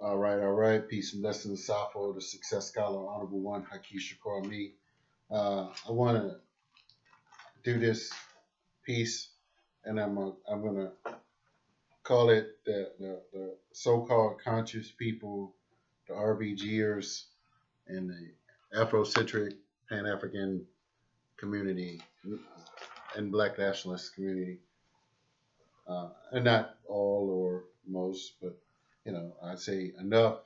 All right. Peace and blessings, Safo, the Success Scholar, Honorable One, Haki Shakur Me. I want to do this piece, and I'm gonna call it the so-called conscious people, the RBGers, and the Afrocentric Pan-African community and Black nationalist community, and not all or most, but I'd say enough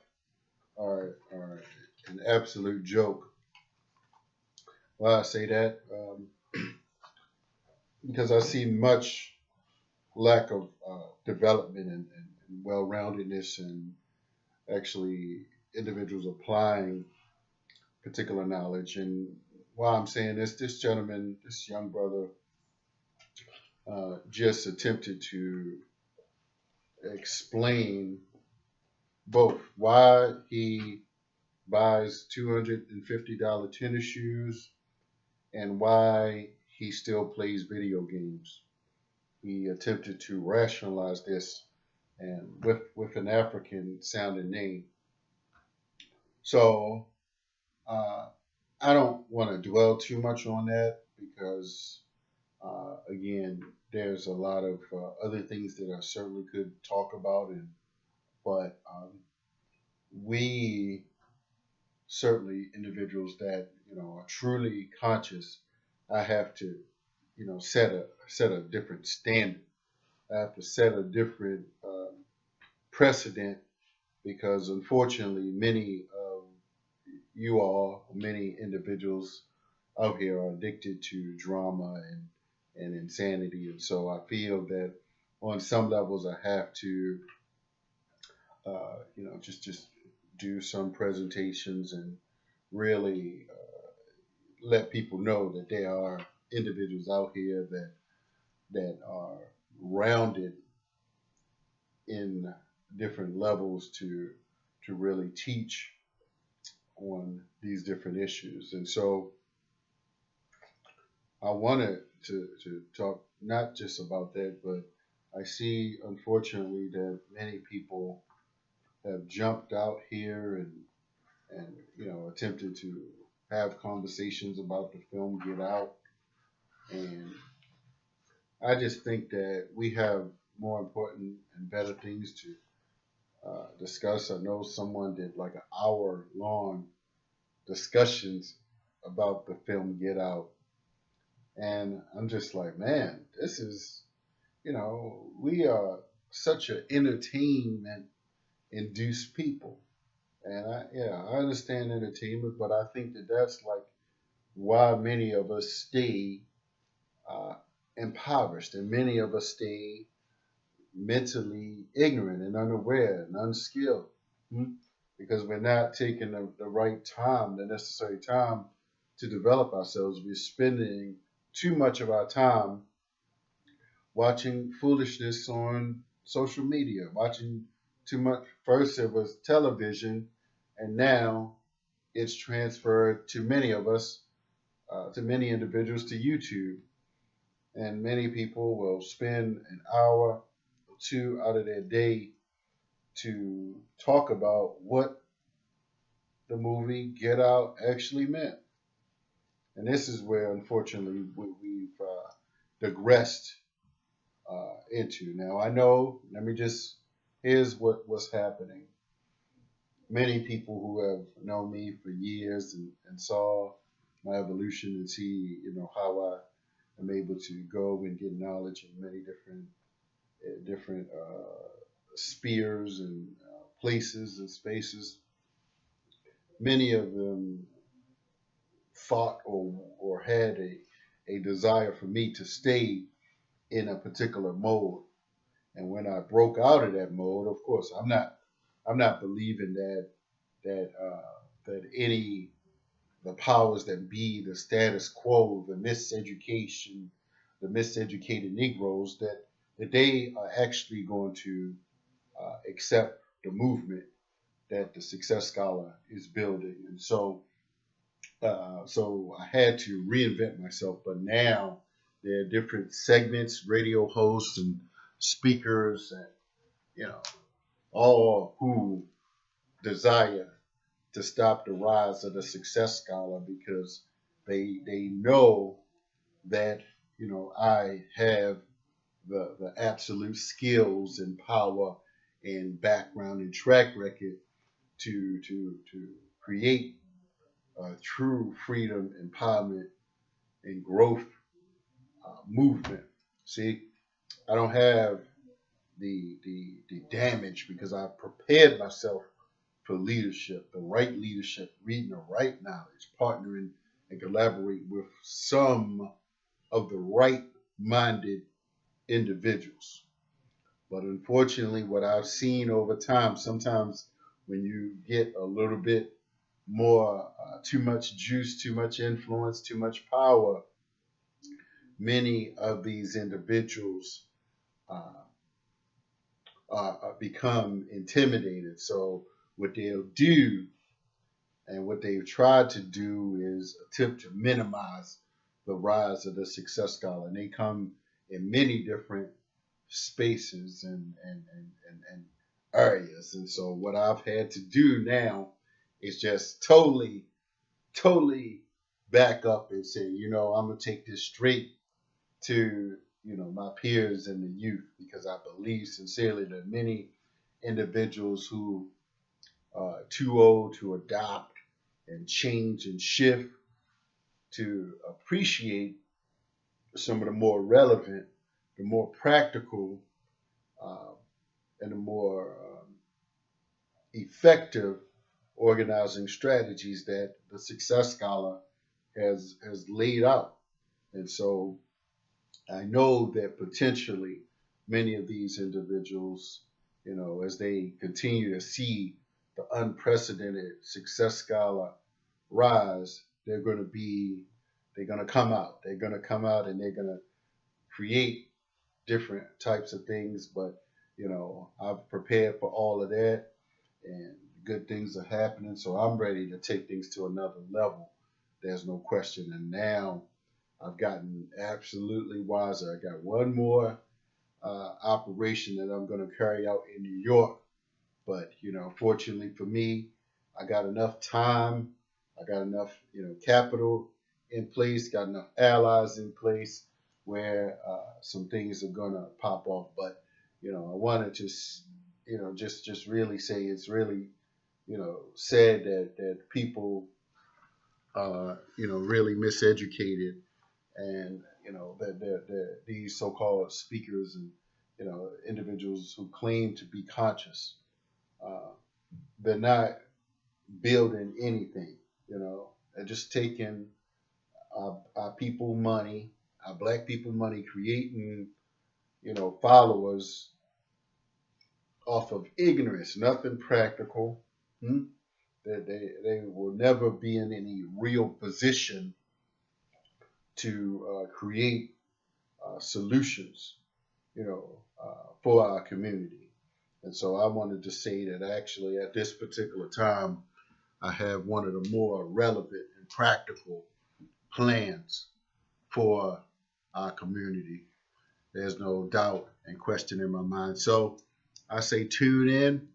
are an absolute joke. Why I say that? Because I see much lack of development and well-roundedness, and actually individuals applying particular knowledge. And why I'm saying this gentleman, this young brother, just attempted to explain both why he buys $250 tennis shoes and why he still plays video games. He attempted to rationalize this and with an African sounding name. So I don't want to dwell too much on that because again, there's a lot of other things that I certainly could talk about, but we certainly individuals that are truly conscious. I have to set a different standard. I have to set a different precedent because unfortunately, many of you all, many individuals out here are addicted to drama and insanity, and so I feel that on some levels I have to, just do some presentations and really let people know that there are individuals out here that are rounded in different levels to really teach on these different issues. And so I wanted to talk not just about that, but I see unfortunately that many people have jumped out here and attempted to have conversations about the film Get Out. And I just think that we have more important and better things to discuss. I know someone did like an hour long discussions about the film Get Out. And I'm just like, man, this is, we are such an entertainment induced people. And I understand entertainment, but I think that that's like why many of us stay uh, impoverished, and many of us stay mentally ignorant and unaware and unskilled, because we're not taking the right time, the necessary time to develop ourselves. We're spending too much of our time watching foolishness on social media, watching too much. First, it was television, and now it's transferred to many of us, to many individuals, to YouTube. And many people will spend an hour or two out of their day to talk about what the movie Get Out actually meant. And this is where, unfortunately, we've digressed into. Now, I know, here's what's happening. Many people who have known me for years and saw my evolution and see, how I am able to go and get knowledge in many different spheres and places and spaces. Many of them thought or had a desire for me to stay in a particular mode. And when I broke out of that mode, of course, I'm not believing that any the powers that be, the status quo, the miseducation, the miseducated Negroes, that they are actually going to accept the movement that the Success Scholar is building. And so I had to reinvent myself. But now there are different segments, radio hosts and speakers, and all who desire to stop the rise of the Success Scholar because they know that I have the absolute skills and power and background and track record to create true freedom, empowerment, and growth movement. See, I don't have the damage because I've prepared myself for leadership, the right leadership, reading the right knowledge, partnering and collaborate with some of the right minded individuals. But unfortunately, what I've seen over time, sometimes when you get a little bit more, too much juice, too much influence, too much power, many of these individuals uh, become intimidated. So what they'll do and what they've tried to do is attempt to minimize the rise of the Success Scholar. And they come in many different spaces and areas. And so what I've had to do now is just totally back up and say, I'm gonna take this straight to my peers and the youth because I believe sincerely that many individuals who are too old to adopt and change and shift to appreciate some of the more relevant, the more practical, uh, and the more effective organizing strategies that the Success Scholar has laid out. And so I know that potentially many of these individuals, as they continue to see the unprecedented Success Scholar rise, they're going to come out. They're going to come out and they're going to create different types of things. But, I've prepared for all of that and good things are happening. So I'm ready to take things to another level. There's no question. And now I've gotten absolutely wiser. I got one more operation that I'm going to carry out in New York. But, fortunately for me, I got enough time. I got enough, capital in place, got enough allies in place where some things are going to pop off. But, I want to just really say it's really, sad that people really miseducated and that these so-called speakers and individuals who claim to be conscious, uh, they're not building anything. They're just taking our people money, our black people money, creating followers off of ignorance, nothing practical. Hmm? They will never be in any real position to create solutions, for our community. And so I wanted to say that actually at this particular time, I have one of the more relevant and practical plans for our community. There's no doubt and question in my mind. So I say tune in.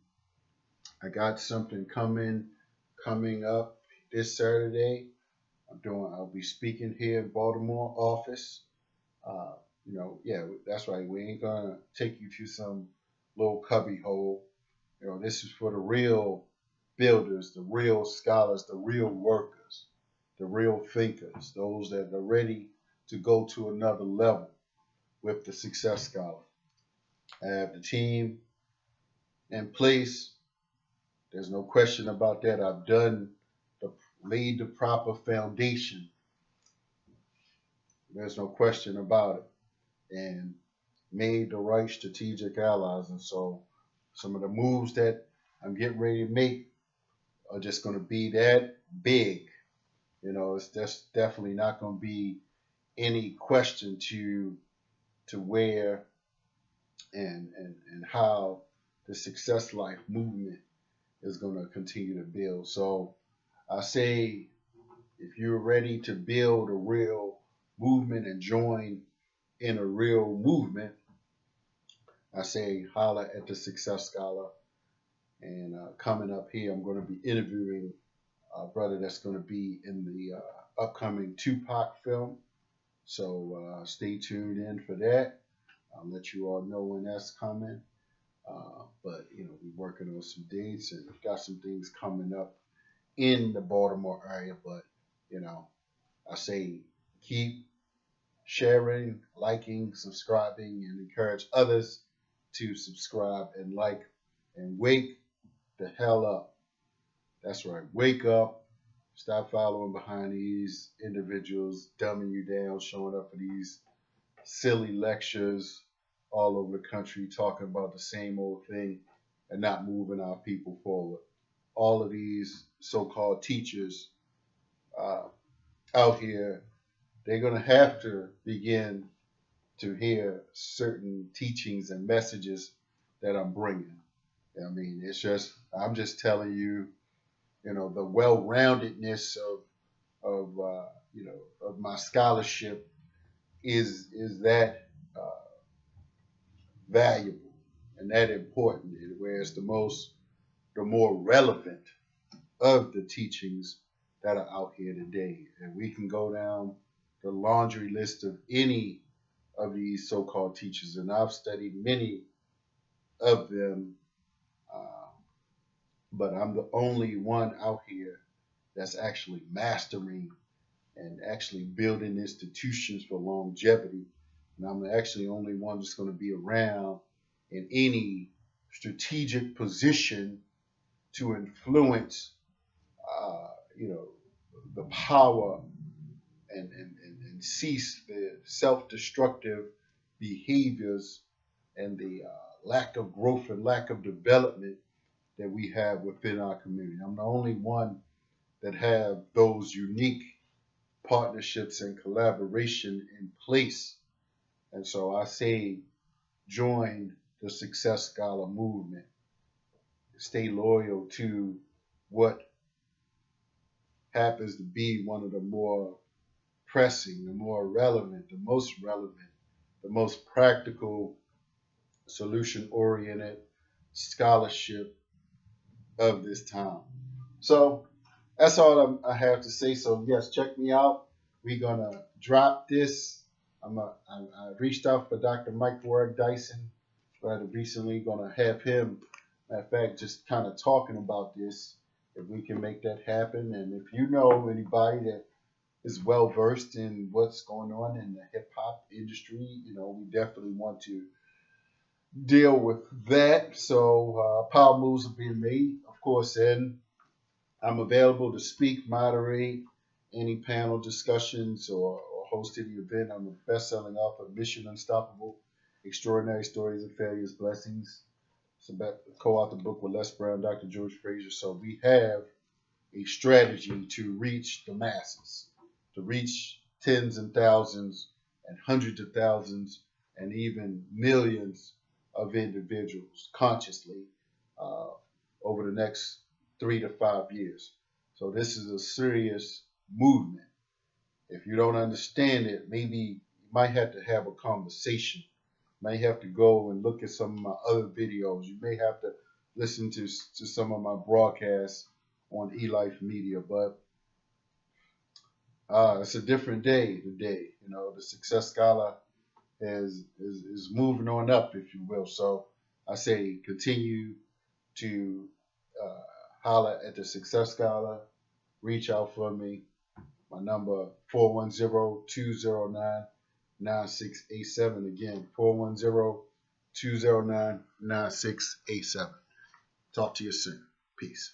I got something coming up this Saturday. I'll be speaking here in Baltimore office. Uh, yeah, that's right. We ain't gonna take you to some little cubby hole. This is for the real builders, the real scholars, the real workers, the real thinkers, those that are ready to go to another level with the Success Scholar. I have the team in place. There's no question about that. I've laid the proper foundation. There's no question about it. And made the right strategic allies. And so some of the moves that I'm getting ready to make are just going to be that big. It's just definitely not going to be any question to where and how the Success Life movement is going to continue to build. So I say if you're ready to build a real movement and join in a real movement, I say holla at the Success Scholar And coming up here, I'm going to be interviewing a brother that's going to be in the upcoming Tupac film. So stay tuned in for that. I'll let you all know when that's coming. But we're working on some dates and got some things coming up in the Baltimore area. But I say keep sharing, liking, subscribing, and encourage others to subscribe and like and wake the hell up. That's right. Wake up. Stop following behind these individuals, dumbing you down, showing up for these silly lectures all over the country, talking about the same old thing and not moving our people forward. All of these so-called teachers out here, they're going to have to begin to hear certain teachings and messages that I'm bringing. I mean, I'm just telling you, the well-roundedness of my scholarship is that valuable and that important. Whereas the more relevant of the teachings that are out here today, and we can go down the laundry list of any of these so-called teachers, and I've studied many of them, but I'm the only one out here that's actually mastering and actually building institutions for longevity. And I'm actually the only one that's going to be around in any strategic position to influence, the power and cease the self-destructive behaviors and the lack of growth and lack of development that we have within our community. I'm the only one that have those unique partnerships and collaboration in place. And so I say join the Success Scholar movement. Stay loyal to what happens to be one of the more pressing, the more relevant, the most practical, solution-oriented scholarship of this time. So that's all I have to say. So yes, check me out. We're gonna drop this. I reached out for Dr. Mike Ward Dyson, but recently gonna have him, matter of fact, just kind of talking about this, if we can make that happen. And if you know anybody that is well versed in what's going on in the hip hop industry, we definitely want to deal with that. So power moves are being made, of course, and I'm available to speak, moderate any panel discussions, or host any event. I'm a best-selling author of Mission Unstoppable, Extraordinary Stories of Failures, Blessings. It's a co-author book with Les Brown, Dr. George Fraser. So we have a strategy to reach the masses, to reach tens and thousands and hundreds of thousands and even millions of individuals consciously over the next 3 to 5 years. So this is a serious movement. If you don't understand it, maybe you might have to have a conversation. You may have to go and look at some of my other videos. You may have to listen to some of my broadcasts on eLife Media. But it's a different day today. The Success Scholar is moving on up, if you will. So I say continue to holler at the Success Scholar. Reach out for me. My number 410-209-9687. Again, 410-209-9687. Talk to you soon. Peace.